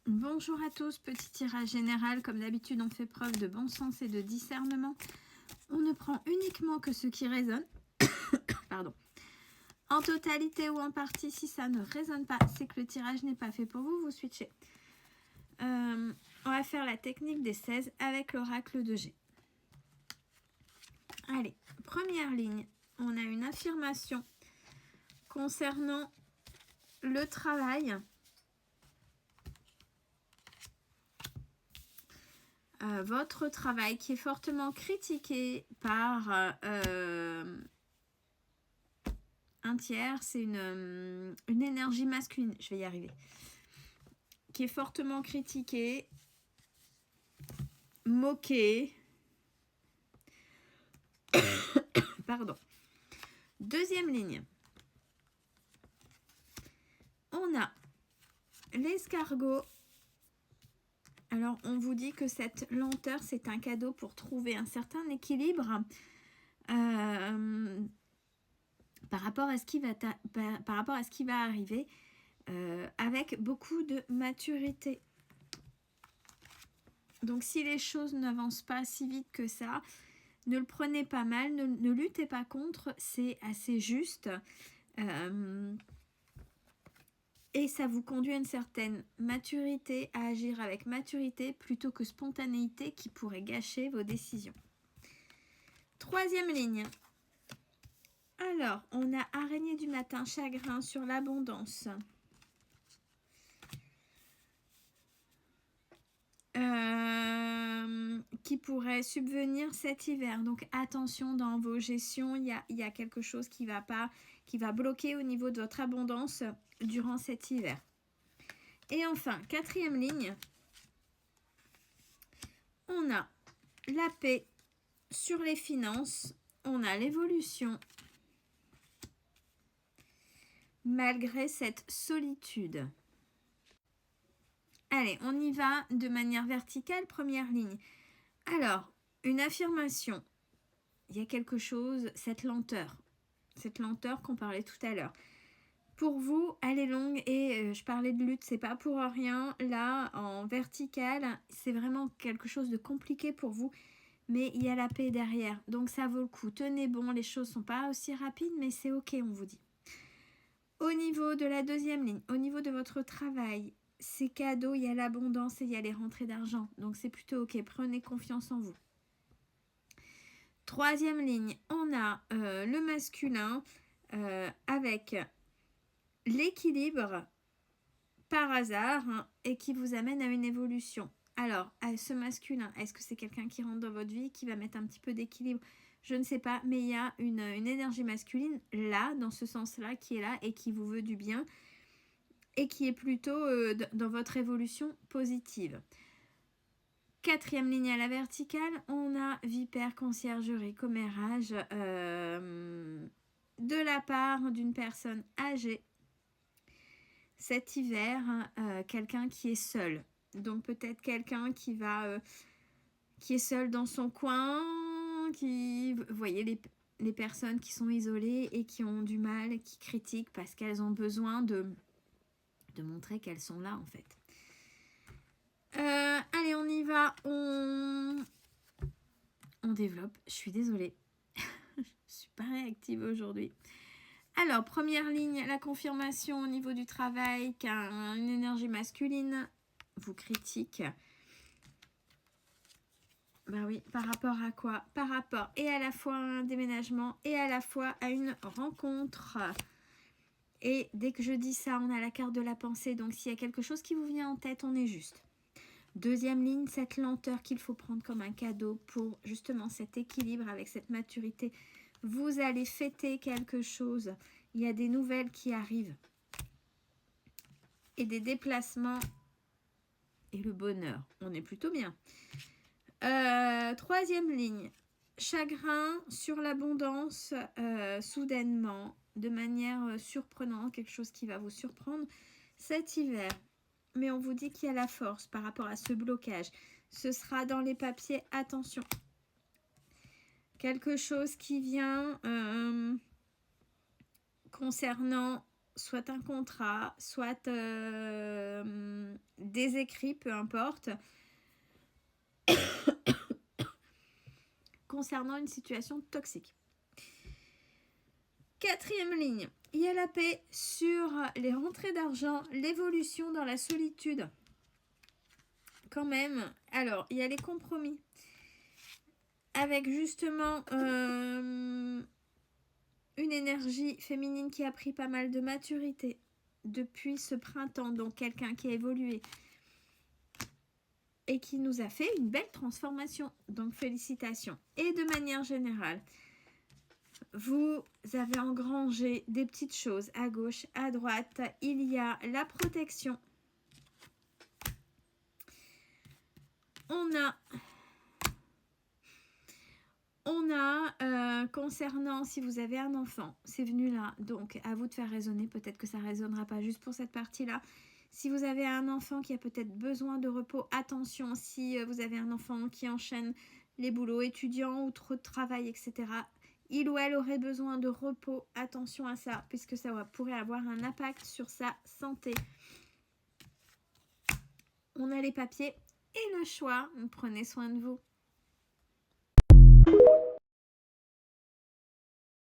Bonjour à tous, petit tirage général. Comme d'habitude, on fait preuve de bon sens et de discernement. On ne prend uniquement que ce qui résonne. Pardon. En totalité ou en partie, si ça ne résonne pas, c'est que le tirage n'est pas fait pour vous, vous switchez. On va faire la technique des 16 avec l'oracle de G. Allez, première ligne, on a une affirmation concernant le travail. Votre travail qui est fortement critiqué par un tiers, c'est une énergie masculine, je vais y arriver, qui est fortement critiqué, moqué. Pardon. Deuxième ligne. On a l'escargot. Alors, on vous dit que cette lenteur, c'est un cadeau pour trouver un certain équilibre par rapport à ce qui va arriver avec beaucoup de maturité. Donc, si les choses n'avancent pas si vite que ça, ne le prenez pas mal, ne luttez pas contre, c'est assez juste. Et ça vous conduit à une certaine maturité, à agir avec maturité plutôt que spontanéité qui pourrait gâcher vos décisions. Troisième ligne. Alors, on a araignée du matin, chagrin sur l'abondance. Qui pourrait subvenir cet hiver. Donc attention dans vos gestions, il y a quelque chose qui va pas, qui va bloquer au niveau de votre abondance durant cet hiver. Et enfin, quatrième ligne, on a la paix sur les finances, on a l'évolution malgré cette solitude. Allez, on y va de manière verticale, première ligne. Alors, une affirmation, il y a quelque chose, cette lenteur qu'on parlait tout à l'heure. Pour vous, elle est longue et je parlais de lutte, c'est pas pour rien. Là, en verticale, c'est vraiment quelque chose de compliqué pour vous, mais il y a la paix derrière. Donc ça vaut le coup. Tenez bon, les choses sont pas aussi rapides, mais c'est ok, on vous dit. Au niveau de la deuxième ligne, au niveau de votre travail, c'est cadeau, il y a l'abondance et il y a les rentrées d'argent. Donc c'est plutôt ok, prenez confiance en vous. Troisième ligne, on a le masculin avec l'équilibre par hasard et qui vous amène à une évolution. Alors, ce masculin, est-ce que c'est quelqu'un qui rentre dans votre vie, qui va mettre un petit peu d'équilibre? Je ne sais pas, mais il y a une énergie masculine là, dans ce sens-là, qui est là et qui vous veut du bien et qui est plutôt dans votre évolution positive. Quatrième ligne à la verticale, on a vipère, conciergerie, commérage de la part d'une personne âgée. Cet hiver, quelqu'un qui est seul. Donc peut-être quelqu'un qui est seul dans son coin, vous voyez les personnes qui sont isolées et qui ont du mal, qui critiquent parce qu'elles ont besoin de montrer qu'elles sont là en fait. Allez, on y va, on développe. Je suis désolée, je suis pas réactive aujourd'hui. Alors, première ligne, la confirmation au niveau du travail qu'une énergie masculine vous critique. Ben oui, par rapport à quoi? Par rapport et à la fois à un déménagement et à la fois à une rencontre. Et dès que je dis ça, on a la carte de la pensée. Donc, s'il y a quelque chose qui vous vient en tête, on est juste. Deuxième ligne, cette lenteur qu'il faut prendre comme un cadeau pour justement cet équilibre avec cette maturité. Vous allez fêter quelque chose. Il y a des nouvelles qui arrivent. Et des déplacements. Et le bonheur. On est plutôt bien. Troisième ligne. Chagrin sur l'abondance soudainement. De manière surprenante. Quelque chose qui va vous surprendre cet hiver. Mais on vous dit qu'il y a la force par rapport à ce blocage. Ce sera dans les papiers. Attention. Quelque chose qui vient concernant soit un contrat, soit des écrits, peu importe, concernant une situation toxique. 4e ligne, il y a la paix sur les rentrées d'argent, l'évolution dans la solitude. Quand même, alors, il y a les compromis. Avec justement une énergie féminine qui a pris pas mal de maturité depuis ce printemps. Donc, quelqu'un qui a évolué et qui nous a fait une belle transformation. Donc, félicitations. Et de manière générale, vous avez engrangé des petites choses à gauche, à droite. Il y a la protection. On a concernant si vous avez un enfant, c'est venu là, donc à vous de faire raisonner, peut-être que ça ne résonnera pas juste pour cette partie-là. Si vous avez un enfant qui a peut-être besoin de repos, attention, si vous avez un enfant qui enchaîne les boulots étudiants ou trop de travail, etc., il ou elle aurait besoin de repos, attention à ça, puisque ça pourrait avoir un impact sur sa santé. On a les papiers et le choix, prenez soin de vous.